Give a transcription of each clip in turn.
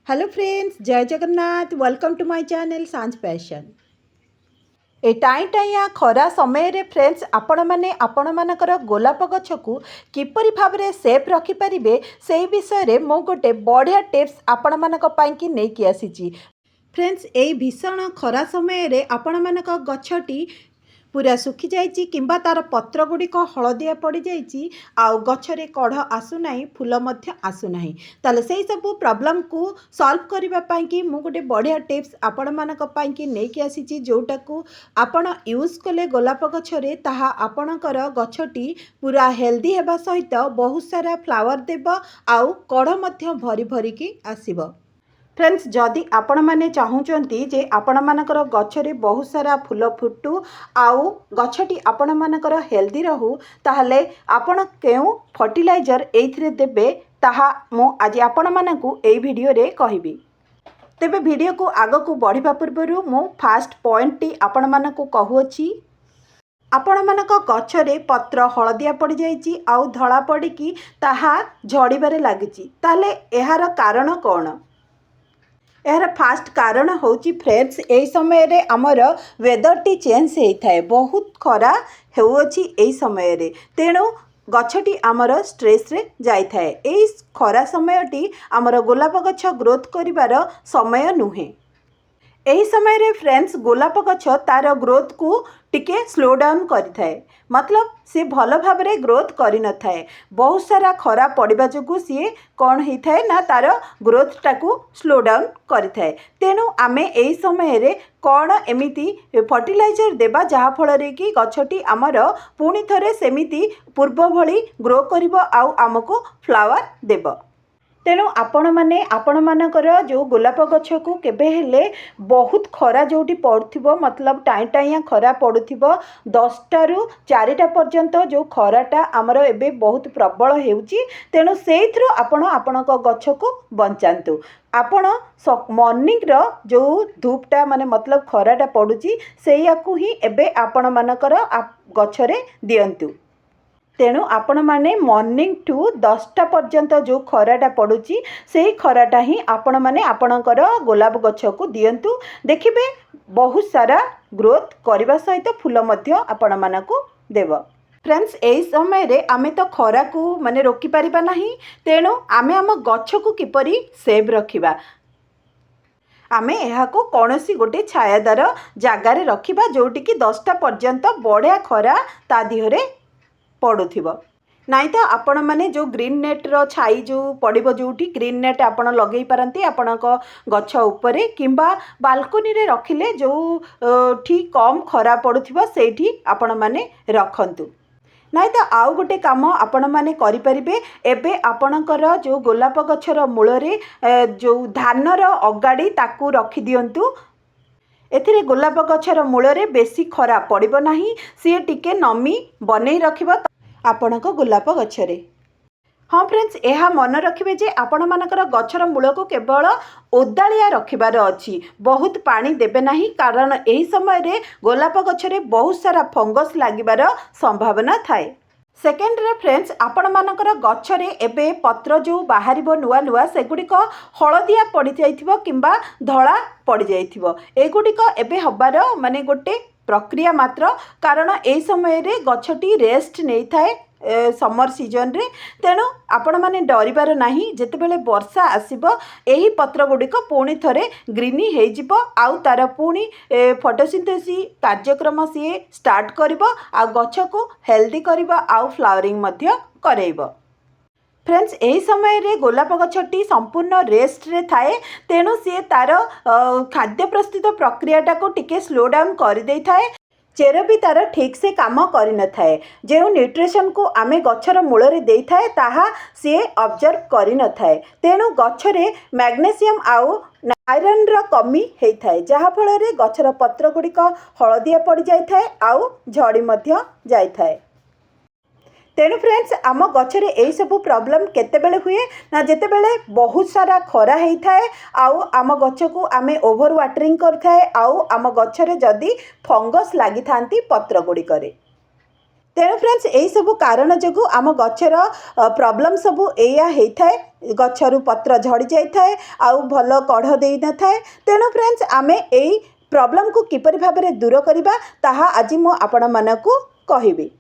Hello friends, जय Jagannath. Welcome to my channel Sanjh passion. ए टाई टाइया खरा समय रे फ्रेंड्स आपण माने आपण मानकर गोलाप गछ को किपरि भाबरे सेफ रखि परिबे सेही विषय रे मो गोटे बढ़िया टिप्स आपण मानक पई कि नै कि आसीची। फ्रेंड्स एई भीषण खरा समय रे आपण मानक गछटी पूरा सुखी जाइए किंबा तार पत्र गुड़िक हलदिया पड़ जाइए आउ गचरे कढ़ आसुना फूल आसुना ताले से सब प्रॉब्लम को सॉल्व करने कि मु गोटे बढ़िया टिप्स आपण मानक कि नहीं आसी जोटा को आपण यूज कले गोलाप गछरे ताहा आपणकर गछटी पूरा हेल्दी हेबा सहित बहुत सारा फ्लावर देव आउ कढ़ भरी भरिकी आसीबो। फ्रेंड्स जदि आपण माने चाहूचंती जे आपण मानकर गछरे बहुत सारा फूल फुटू आउ गछटी आपण मानकर हेल्दी रहू ताहले आपण केउ फर्टिलाइजर एइथिरे देबे ताहा मु आज आपण मानकू एई वीडियो रे कहिबी। तेबे वीडियो को आगो को बढ़िबा पूर्वरु मु फास्ट पॉइंट टी आपण मानकू कहूची। आपण मानक गछरे पत्र हलदिया पड़ जाइए आउ धला पड़िकी ताहा झड़ीबारे लागिची ताहले एहार कारण कौन? यार फास्ट कारण होची फ्रेंड्स ए समय रे हमर वेदर टी चेंज होता है, बहुत खरा होउची ए समय रे तेणु गछटी आमर स्ट्रेस रे जाई थाए। ए खरा समय टी आमर गोलाप गछ ग्रोथ करिवार समय नुहे। यही समय रे फ्रेंड्स गोलाप गछ तार ग्रोथ को टिके स्लो डाउन करिथाए, मतलब सी भल भाव में ग्रोथ करि न थाए। बहुत सारा खरा पड़वा जो सी कौन होता है ना तार ग्रोथ टाकू स्लो डाउन करिथाए। तेणु आमे एही समय रे कौन एमिति फर्टिलाइजर देबा जहा फल कि गछटी आमर पुणी थरे सेमिति पूर्व भली ग्रो करिवो आउ आमको फ्लावर देबो। तेणु आपण माने आपण मानकर जो गोलाप गछ को केबे हेले बहुत खरा जोटी पड़ुथिबो, मतलब टाई टाइया खरा पड़ुथिबो 10टा रु 4टा पर्यंत जो खराटा आमर एबे बहुत प्रबल हेउची। तेणु सेइथरो आपण आपणक गछ को बंचातु। आपण मॉर्निंग रो जो धूपटा माने मतलब खराटा पड़ुची सेया को ही एबे आपण मानकर गछरे दियंतु। तेणु आपण माने मॉर्निंग टू 10टा पर्यंत जो खराटा पड़ुची से खराटा ही आपण माने आपणकर गोलाप गछ को दियंतु। देखिबे बहुत सारा ग्रोथ करने सहित फूल मध्य आपण मानकू देव। फ्रेंड्स एही समय रे आमे तो खरा को माने रोकी परिबा नाही, तेणु आमे आम गछ को किपरि सेव रखिबा आमे यहाँ को कौन सी गोटे छायादार जगार रखिबा जोटी कि 10टा पर्यंत बढ़िया खरा ता दिहरे पड़ुथिबो। नाई तो आपण माने जो ग्रीन नेट रो छाई जो पड़िबो जोठी ग्रीन नेट आपण लगेई पारंती आपणक गछ उपरे किंबा बालकोनी रे रखिले जो ठीक कम खरा पड़ुथिबो सेठी आपण माने रखंतु। नाई तो आउ गोटे काम आपण माने करि परिबे। एबे आपणकर जो गोलाप गछर मूल रे जो धानर अगाड़ी ताकू रखि दियंतु। एथिरे गोलाप गछर मूल रे बेसी खरा पड़िबो नाही, सी टिके नमी बनै रखिबो आपणक गोलाप गछरे। हाँ फ्रेंड्स यह मन रखिए जे आपण मानकर गछर मूल को केवल ओदालिया रखिबार अछि, बहुत पानी देबे नाही, कारण एही समय रे गोलाप गछरे बहुत सारा फंगस लागिबार संभावना थाए। सेकेंड रे फ्रेंड्स आपण मानकर गछरे एबे पत्र जो बाहरिबो नुआ नुआ सेगुड़िक हलदिया पड़ जाइथिबो किंबा धला पड़ जाइथिबो। एगुड़िक एबे हबार माने गोटे प्रक्रिया मात्र, कारण एही समय रे गछटी रेस्ट नहीं थाए समर सीजन रे। तेणु आपण माने डरिबार नाही, जेतेबेले वर्षा आसीबो एही पत्र गुड़िक पुणी थरे ग्रीनी हो जिवो आउ तार पुणी फोटोसिंथेसिस कार्यक्रम सी स्टार्ट करिवो आ गछ को हेल्दी करिवो आउ फ्लावरिंग मध्य करैबो। फ्रेंड्स यही समय रे गोलाप गछटी संपूर्ण रेस्ट रे थाए, तेणु सी तार खाद्य प्रस्तुत प्रक्रियाटा को टिके स्लो डाउन कर दे थाए। चेर भी तार ठीक से काम कर न थाए, जो न्यूट्रिशन को आमे गछर मूल रे दे थाए ताहा सी ऑब्जर्व कर न थाए। तेणु गछरे मैग्नेशियम आउ आयरन रो कमी होई थाए, जहा फल रे गछर पत्र गुड़िक हलदिया पड़ जाई थाए आउ झड़ी मध्य जाई थाए। तेणु फ्रेंड्स आम गछरे यही सब प्रॉब्लम केतेबेले हुए ना जेतेबेले बहुत सारा खरा होता है आउ आम गछ को आमे ओवर वाटरिंग करथाए आउ आम गछरे जदि फंगस लागि थांती पत्र गुड़िकरे। तेणु फ्रेंड्स यही सब कारण जो आम गचर प्रॉब्लम सब एया होता है गचर पत्र झड़ी जाए आउ भल कढ़ दे न थाए। तेणु फ्रेंड्स आमे यही प्रॉब्लम को किपरि भाव में दूर करवा ताहा आज मु आपण मानकु कहिबी।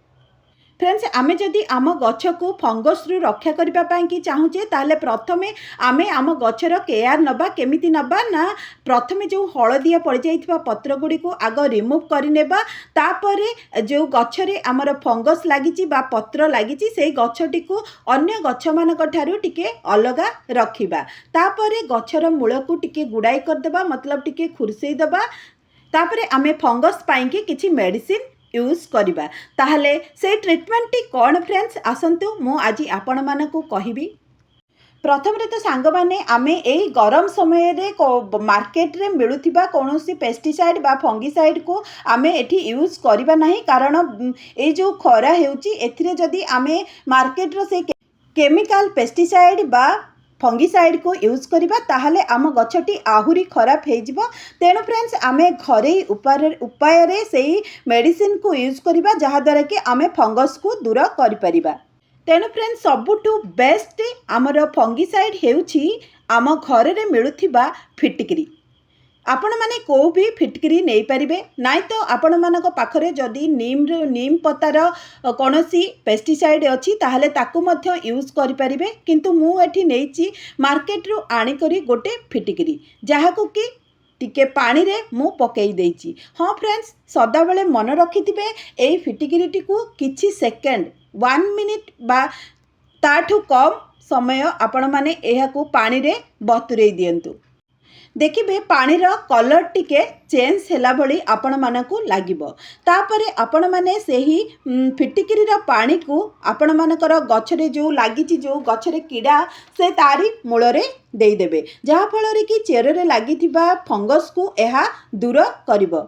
फ्रेंड्स आमे जदि आम गछ को फंगस रु रक्षा करने चाहूचे ताहले प्रथमे आमे आम गछर केयर नबा केमिति नबा ना प्रथमे जो हलदिया पड़ जाइथिबा पत्र गुडी को आग रिमूव करिनेबा तापरे जो गछरे आमर फंगस लागिची बा पत्र लागिची से गछटी को अन्य गछ मानक ठारू टिके अलगा रखिबा। तापरे गछर मूल को टिके गुड़ाई करदेबा मतलब टिके खुरसई देबा। तापरे आमे फंगस पाइंके किछि मेडिसिन यूज करिबा। ताहले से ट्रीटमेंट टी कौन फ्रेंड्स आसंतु मु आज आपण मानकु कहिबी। प्रथम रे तो सांग माने आमे एई गरम समय रे मार्केट रे मिलुथिबा कोनोसी पेस्टिसाइड बा फंगिसाइड को आमे एठी यूज करिबा नाही कारण ए जो खरा हेउची एथिरे जदी आमे मार्केट रो से केमिकल पेस्टिसाइड बा फंगिसाइड को यूज करिबा ताहले आम गछटी आहुरी खराब हो जिवो। तेणु फ्रेंड्स आमे घरे उपाय रे सेही मेडिसिन को यूज करिबा जहा द्वारा कि आमे फंगस को दूर करि परिबा। तेणु फ्रेंड्स सबुठु बेस्ट आमर फंगिसाइड हेउची आम घरे रे मिलुथिबा फिटकिरी। आपण माने को भी फिटकिरी नहीं पारिबे नाई तो आपण मानक पाखरे जदि नीम पतार कोनोसी पेस्टिसाइड अछि ताहले ताकू मध्य यूज करि परिबे। किंतु मु एठी नेइची मार्केट रु आनी करी गोटे फिटकिरी जहाकू कि टिके पानी रे मु पकई देइची। हाँ फ्रेंड्स सदा बेले मन रखिथिबे एई फिटकिरीटी को किछि सेकेंड 1 मिनिट बा ताठू कम समय आपण माने एहाकू पानी रे बतुरई दियंतु। देखिए पानीर कलर टिके चेंज हैला भली आपण मानकु लागिबो। तापरे आपण माने सेही फिटिकिरीर पानी को आपण मानकर गछरे जो लागिची जो गछरे कीड़ा से तारी मूलरे देई देबे जहा फल कि चेररे लागिथिबा फंगस को एहा दूर करिवो।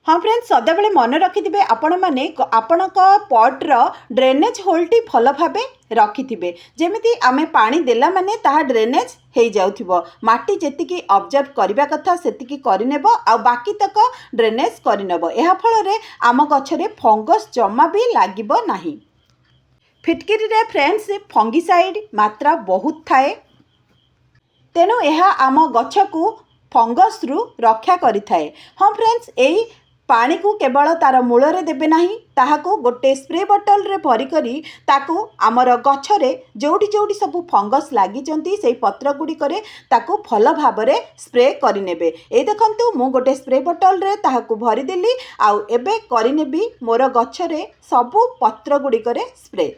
हाँ फ्रेंड्स सदाबले मन रखिथिबे आपण माने आपणक पॉटर ड्रेनेज होलटी भल भाबे रखिथिबे जेमिति आमे पानी देला माने ताहा ड्रेनेज हेई जाउथिबो। माटी जेतिकी ऑब्जर्व करिबा कथा सेतिकी करिनेबो आ बाकी तक ड्रेनेज करिनेबो। एहा फल रे आम गछरे फंगस जमा भी लागिबो नाही। फिटकिरी रे फ्रेंड्स फंगिसाइड मात्रा बहुत थाए तेणु एहा आम गछ को फंगस रु रक्षा करिथाए। हाँ फ्रेंड्स एई पानी को केवल तार मूलरे देबे नाही ताहाको गोटे स्प्रे बोतल रे भरी करी ताको आमर गछरे जोठी जोठी सब फंगस लागिचंती से पत्र गुडी करे ताको भल भाबरे स्प्रे करि नेबे। ए देखंतु मु गोटे स्प्रे बोतल रे ताहाको भरी देली आउ एबे करि नेबी मोर गछरे सब पत्र गुडी करे स्प्रे।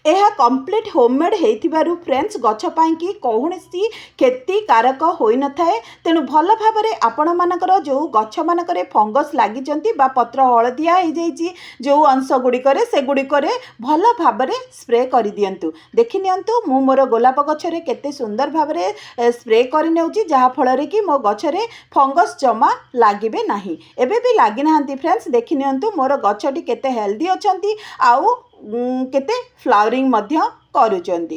यह कंप्लीट होममेड होइथिबारु फ्रेंड्स गछ पाई कि कौनसी क्षतिकारक होई न थाए। तेणु भल भाव में आपण मानकर जो गछ मानकर फंगस लागिचंती बा पत्र हलदिया हो जाइए जो अंश गुड़िकर से गुड़िकर भल भाव में स्प्रे कर दियंतु। देखि नियंतु मु मोर गोलाप गछरे केते सुंदर भाव में स्प्रे कर नेउची जहा फल कि मो गछरे फंगस जमा लागिबे नाही। एबे भी लागी नाहंती फ्रेंड्स देखि नियंतु मोर गछटी केते हेल्दी अछंती आउ केते फ्लावरिंग मध्य करूचंती।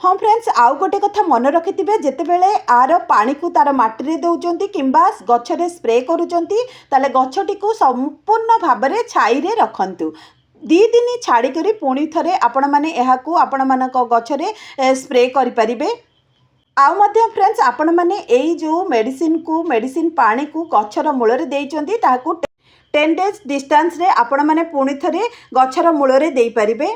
हाँ फ्रेंड्स आउ गोटे कथा मन रखिथिबे जेतेबेले आर पानी को तार माटी रे दउचंती किंबा गछरे स्प्रे करूचंती ताले गछटी को संपूर्ण भाव में छाई रे रखंतु। 2 दिन छाड़ी करी पुणी थरे आपण माने एहाकू आपण मानक गछरे स्प्रे करि परिबे। आउ मध्य फ्रेंड्स आपण माने एई जो मेडिसिन पानी को गछर मूल रे देइचंती ताहाकू 10 डेज डिस्टेंस रे आपण माने पुणी थरे गछर मूल रे देई परिबे।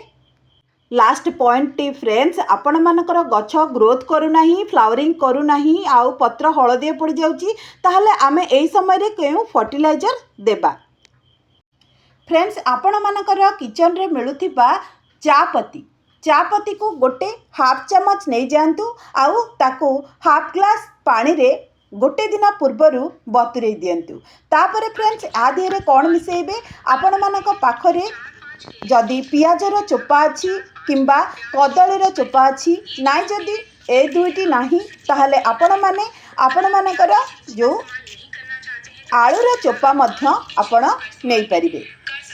लास्ट पॉइंट टी फ्रेंड्स आपण मानकर गछ ग्रोथ करू नाही फ्लावरिंग करू नाही आउ पत्र हलदिया पड़ जाउची ताहले आमे एई समय रे केउ फर्टिलाइजर देबा। फ्रेंड्स आपण मानकर किचन रे मिलुथिबा चापत्ती को गोटे हाफ चम्मच नहीं जातु आउ ताको हाफ ग्लास पानी रे गोटे दिन पूर्वर बतुरे दिंतु। तापर फ्रेंड्स आ देहरे कौन मिसेबे आपण मानक पाखरे जदि पियाजर चोपा अच्छी किंबा कदलीर चोपा अच्छी नाई जदि ए दुईटी नाही ताहले आपण मानकर जो आलूर चोपा मध्य आपण नहीं पारिबे।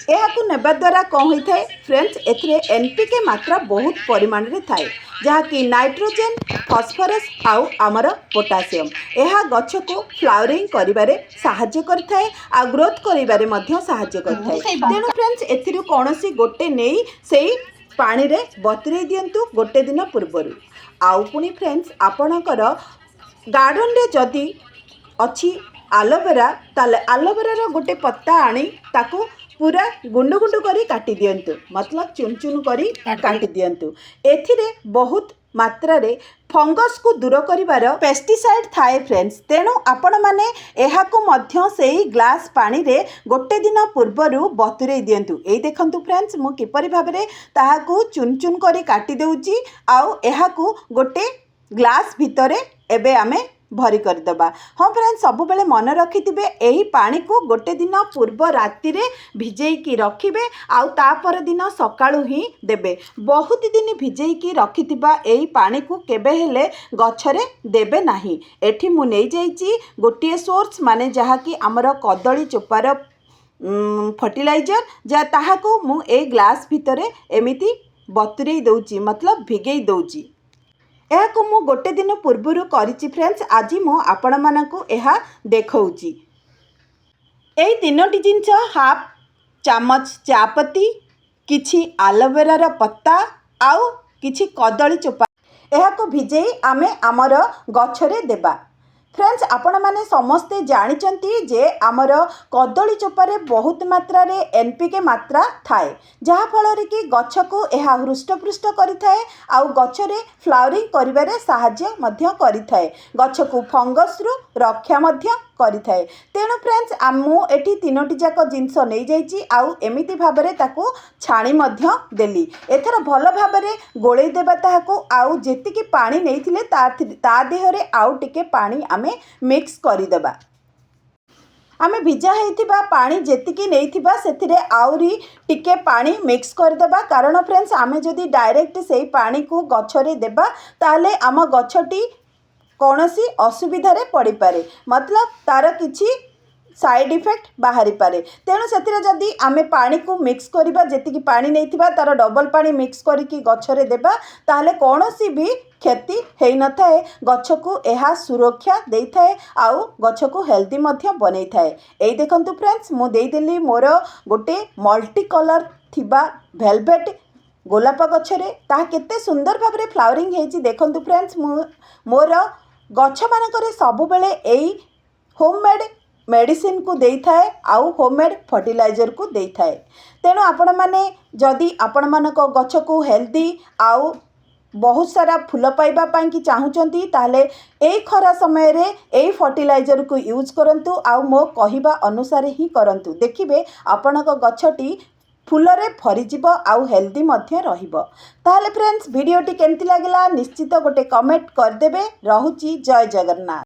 एहाकू नेबा द्वारा कौन होता है फ्रेंड्स एथिरे एनपीके मात्रा बहुत परिमाण रे थाए जहाँकि नाइट्रोजेन फस्फरस आउ आमर पोटासियम यह गछ को फ्लावरिंग करिबारे साहाय्य करथाए आ ग्रोथ करिबारे मध्य साहाय्य करथाए। तेणु फ्रेंड्स एथिरु कोनोसी गोटे नेई सेई पानी रे बतुरेई दियंतु गोटे दिन पूर्वरु। आउ पुणी फ्रेंड्स आपणकर गार्डन रे जदि अच्छी आलोवेरा ताले आलोवेरार गोटे पत्ता आनी ताकू पूरा गुंडु गुंडु करी काटी दियंतु, मतलब चुन चुन करी काटी दियंतु। एथिरे बहुत मात्रा रे फंगस को दूर करिवार पेस्टिसाइड थाए फ्रेंड्स। तेणु आपण माने एहाकु मध्य सेही ग्लास पानी रे गोटे दिन पूर्वरु बतुरेई दियंतु। एई देखंतु फ्रेंड्स मु किपरि भाबरे ताहाकु चुन चुन करी काटी देउची आउ एहाकु गोटे ग्लास भितरे एबे आमे भरी करदबा। हाँ फ्रेंड्स सब बेले मन रखिथिबे एही पानी को गोटे दिन पूर्व राति रे भिजेइकी रखिबे आउ तापर दिन सकाळु ही देबे। बहुत दिन भिजेइकी रखिथिबा एही पानी को केबे हेले गछरे देबे नाही। एठी मु नै जाइची गोटिए सोर्स माने जहा कि हमर कदली चोपार फर्टिलाइजर जा ताहाकू मु ए ग्लास भितरे एमिति बतुरेई दउची, मतलब भिगेई दउची। यह मु गोटे दिन पूर्वर करिछि फ्रेंड्स। आज मु आपण मानकु एहा देखौची। एई तीनोटी जिंस हाफ चामच चापत्ती, किछि आलोवेरार पत्ता आउ किछि कदली चोपा एहाको भिजेई आमे आमर गछरे देबा। फ्रेंड्स आपण माने समस्ते जानिचंती जे आमर कदली चोपारे बहुत मात्रा रे एनपीके मात्रा थाए, जहा फल रे कि गछ को एहा हृष्टपृष्ट करिथाए आउ गछरे फ्लावरिंग करिबारे साहाय्य मध्य करिथाए, गछ को फंगस रु रक्षा मध्य करिथाए। तेणु फ्रेंड्स आमु एठी तीनोटी जाक जिंस नै जाइची आउ एमिति भाबरे ताकू छाणी मध्य देली। एथर भल भाबरे गोळेई देबा ताहाकू आउ जेतिकी पानी नैथिले ता देहरे आउ टिके पानी आमे मिक्स करिदेबा। आमे भिजा हेइथिबा पानी जेतिकी नैथिबा सेथिरे आउरी टिके पानी मिक्स करदेबा। कारण फ्रेंड्स आमे जदि डायरेक्ट सेई पानी को गछरे देबा ताले आम गछटी कौनसी असुविधारे पड़ी पारे, मतलब तार किछि साइड इफेक्ट बाहरी पारे। तेणु से जदि आमे पानी को मिक्स करिबा जेतिकी पानी नैथिबा तार डबल पानी मिक्स करिकी गछरे देबा ताहले कौनसी भी क्षति हेई न थाए, गछ को एहा सुरक्षा देई थाए आउ गछ को हेल्दी मध्य बनै थाए। एई देखंतु फ्रेंड्स मु देई देली मोर गोटे मल्टी कलर थिबा वेलवेट गोलाप गछरे ताहा केते सुंदर भाबरे फ्लावरिंग हेची। देखंतु फ्रेंड्स मोर गछ मानकरे सबु बेले एई होममेड मेडिसिन को देई थाए आउ होममेड फर्टिलाइजर को देई थाए। तेणु आपण माने जदि आपण मानक गछ को हेल्दी आउ बहुत सारा फूल पाइबा पाई कि चाहूचंती ताहले एई खरा समय रे एई फर्टिलाइजर को यूज करंतु आउ मो कहिबा अनुसार ही करंतु। देखिबे आपणक गछटी फूलरे भरीजिब आउ हेल्दी मध्य रहिब। ताहले फ्रेंड्स वीडियोटी केमती लागला निश्चित गोटे कमेंट करदेबे। रहुची जय जगन्नाथ।